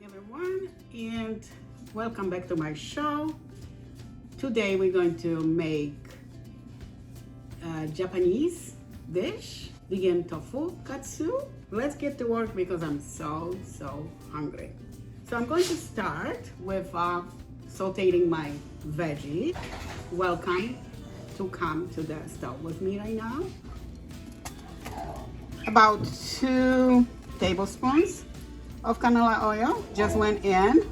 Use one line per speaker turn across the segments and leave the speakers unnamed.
everyone, and welcome back to my show. Today we're going to make a Japanese dish, vegan tofu katsu. Let's get to work because I'm so hungry. So I'm going to start with sauteing my veggie. Welcome to come to the stove with me right now. About 2 tablespoons of canola oil just went in.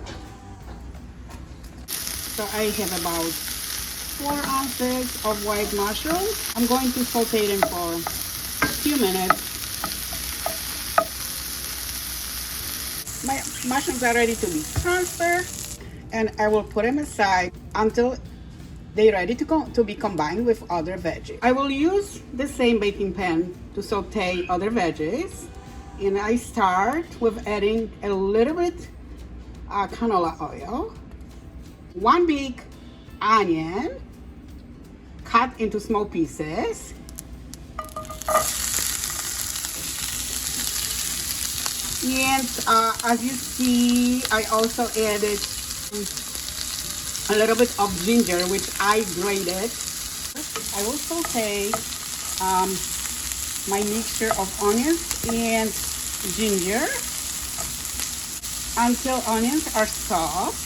So I have about 4 ounces of white mushrooms. I'm going to saute them for a few minutes. My mushrooms are ready to be transferred, and I will put them aside until they're ready to be combined with other veggies. I will use the same baking pan to saute other veggies, and I start with adding a little bit canola oil, 1 big onion cut into small pieces, and as you see, I also added a little bit of ginger, which I grated. I will saute my mixture of onions and ginger until onions are soft.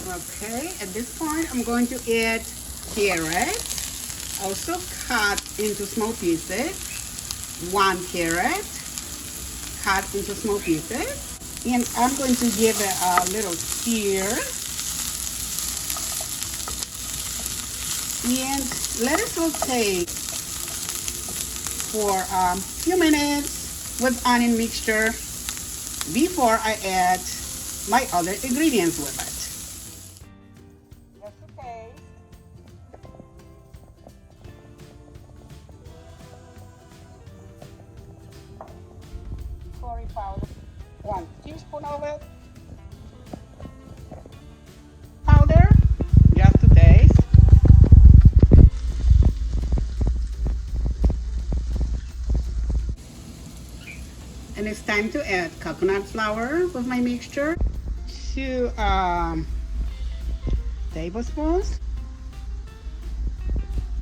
Okay, at this point I'm going to add carrot, also cut into small pieces, 1 carrot cut into small pieces. And I'm going to give it a little stir and let it saute for a few minutes with onion mixture before I add my other ingredients with it. Just to taste. Curry powder. 1 teaspoon of it. Powder, just to taste. And it's time to add coconut flour with my mixture. 2 tablespoons.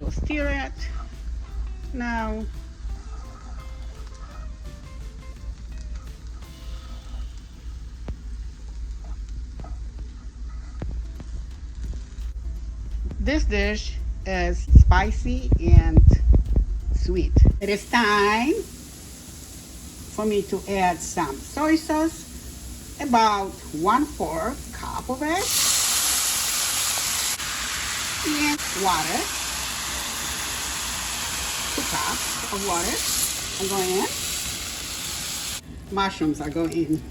We'll stir it. Now, this dish is spicy and sweet. It is time for me to add some soy sauce, about 1/4 cup of it, and water, 2 cups of water are going in. Mushrooms are going in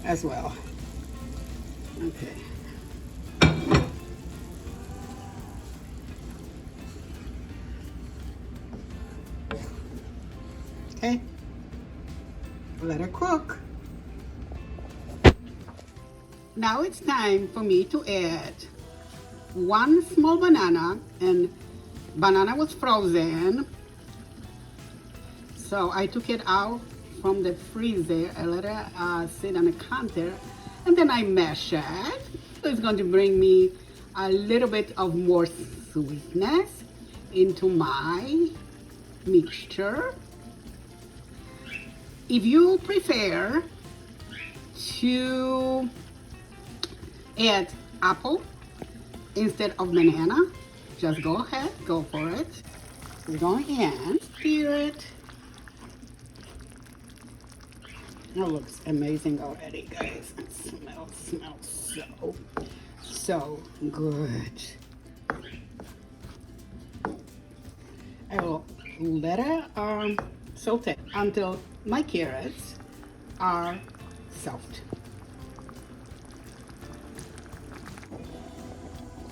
as well. Okay. Okay, let it cook. Now it's time for me to add 1 small banana, and banana was frozen, so I took it out from the freezer. I let it sit on the counter, and then I mash it. So it's going to bring me a little bit of more sweetness into my mixture. If you prefer to add apple instead of banana, just go ahead, go for it. We're going in, stir it. It looks amazing already, guys. It smells so good. I will let it saute until my carrots are soft.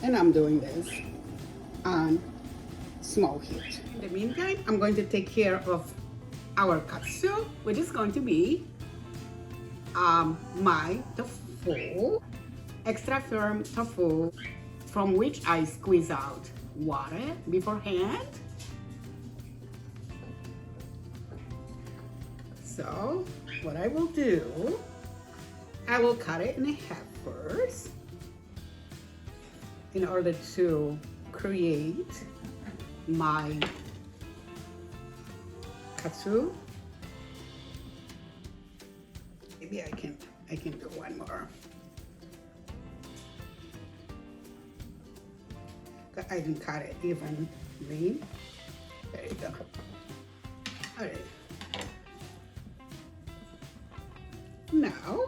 And I'm doing this on small heat. In the meantime, I'm going to take care of our katsu, which is going to be my tofu, extra firm tofu, from which I squeeze out water beforehand. So what I will do, I will cut it in half first in order to create my katsu. Maybe I can do one more. I didn't cut it evenly. There you go. All right. Now,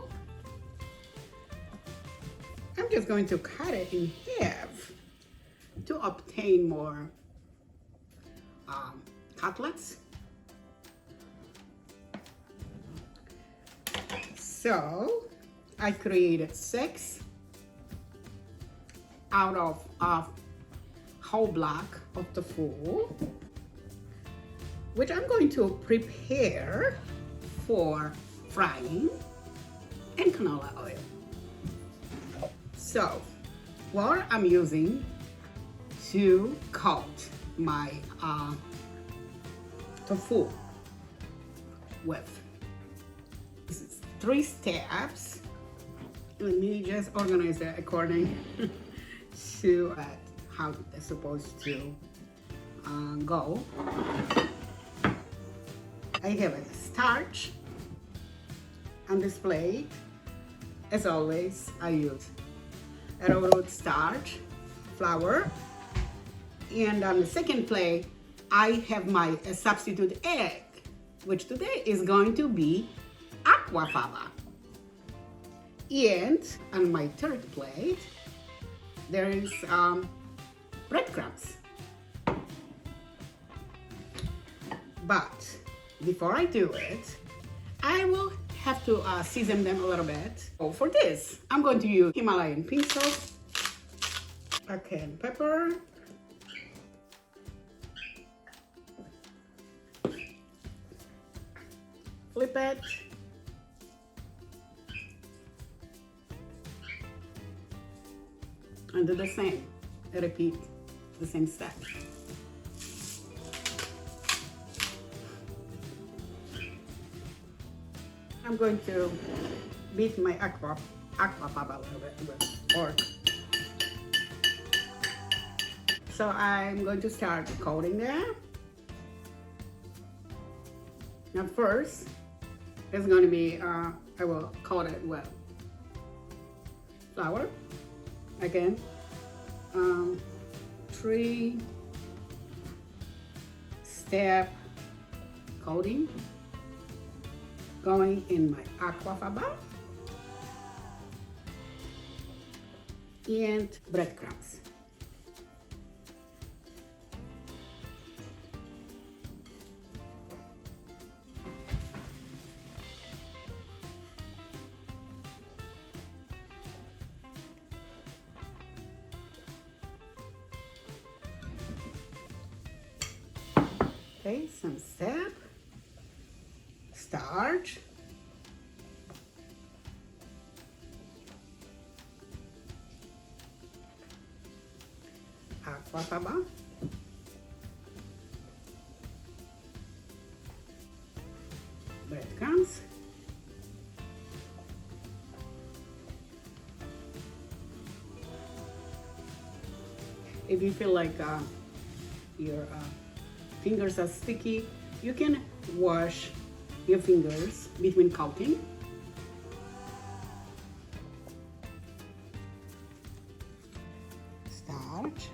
I'm just going to cut it in half to obtain more cutlets. So, I created 6 out of whole block of tofu, which I'm going to prepare for frying in canola oil. So, what I'm using to coat my tofu with. This is 3 steps. Let me just organize that according to how they're supposed to go. I have a starch on this plate. As always, I use arrowroot starch, flour, and on the second plate, I have my substitute egg, which today is going to be aquafaba. And on my third plate, there is breadcrumbs. But before I do it, I will have to season them a little bit. So for this, I'm going to use Himalayan pink salt, a cayenne pepper, flip it, and do the same. Repeat the same step. I'm going to beat my aquafaba a little bit with fork. So I'm going to start coating that. Now first, it's going to be, I will coat it with flour. Again, 3-step coating going in my aquafaba and breadcrumbs. Okay, some step, starch, aquafaba, breadcrumbs, if you feel like your fingers are sticky, you can wash your fingers between coating. Starch,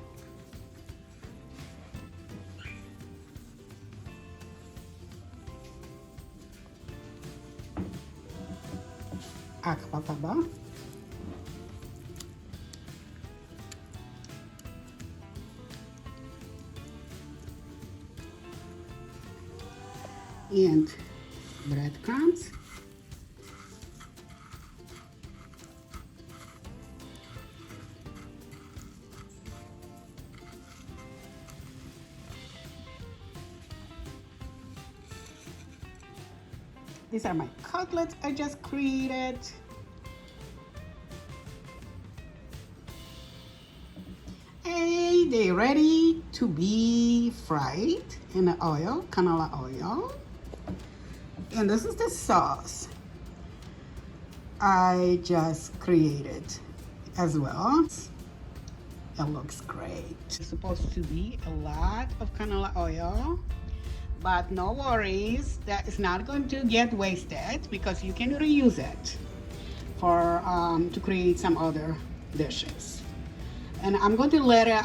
aquafaba, and breadcrumbs, these are my cutlets I just created. And they're ready to be fried in the oil, canola oil. And this is the sauce. I just created as well. It looks great. It's supposed to be a lot of canola oil, but no worries, that is not going to get wasted because you can reuse it for to create some other dishes. And I'm going to let it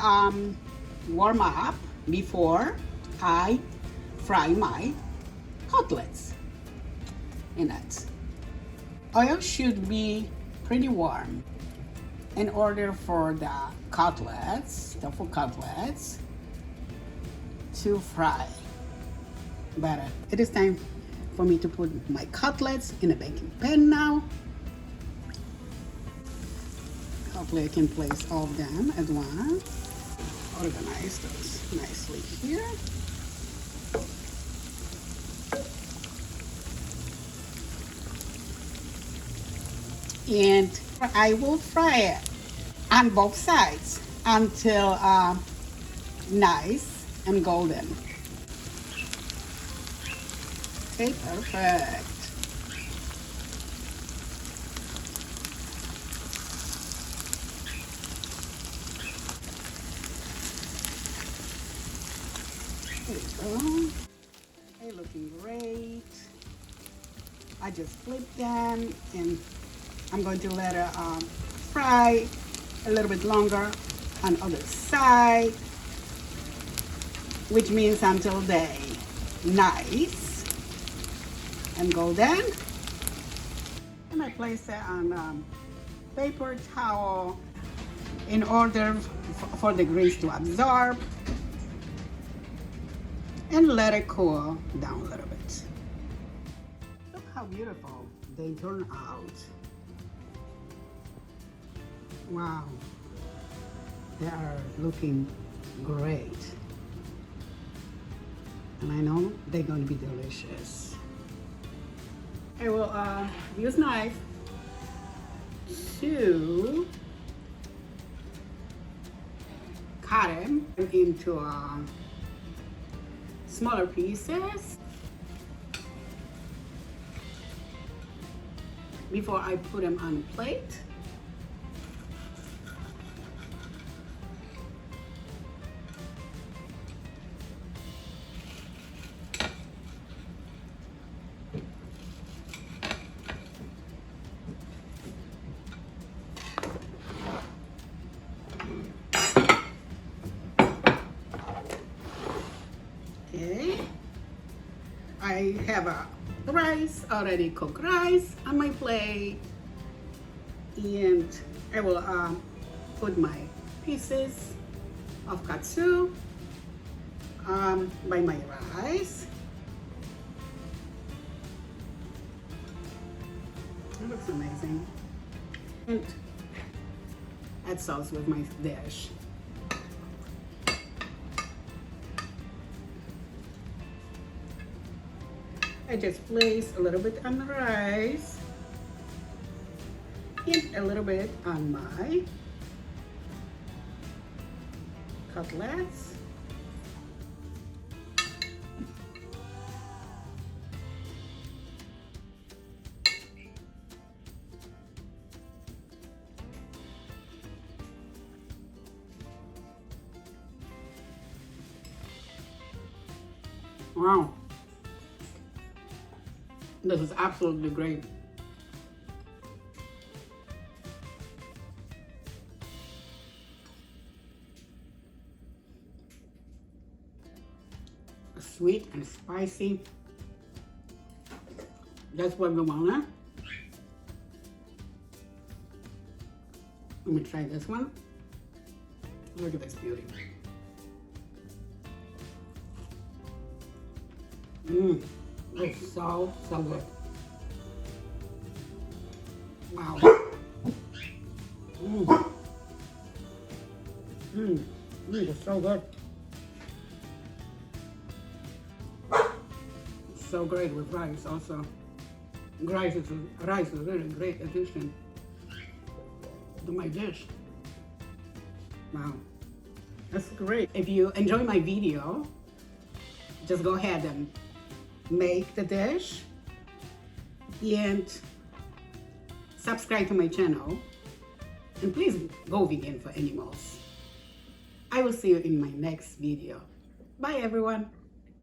warm up before I fry my cutlets in it. Oil should be pretty warm in order for the cutlets, tofu cutlets, to fry better. It is time for me to put my cutlets in a baking pan now. Hopefully I can place all of them at once. Organize those nicely here. And I will fry it on both sides until nice and golden. Okay, perfect. There we go. They're looking great. I just flipped them and I'm going to let it fry a little bit longer on other side, which means until they nice and golden. And I place it on paper towel in order for the grease to absorb, and let it cool down a little bit. Look how beautiful they turn out. Wow, they are looking great. And I know they're going to be delicious. I will use knife to cut them into smaller pieces before I put them on a plate. Okay, I have a rice, already cooked rice on my plate, and I will put my pieces of katsu by my rice. It looks amazing. And add sauce with my dish. I just place a little bit on the rice and a little bit on my cutlets. Wow. This is absolutely great. Sweet and spicy. That's what we want, huh? Let me try this one. Look at this beauty. It's so good. Wow. It's so good. So great with rice also. Rice is a really great addition to my dish. Wow, that's great. If you enjoy my video, just go ahead and make the dish and subscribe to my channel, and please go vegan for animals. I will see you in my next video. Bye everyone.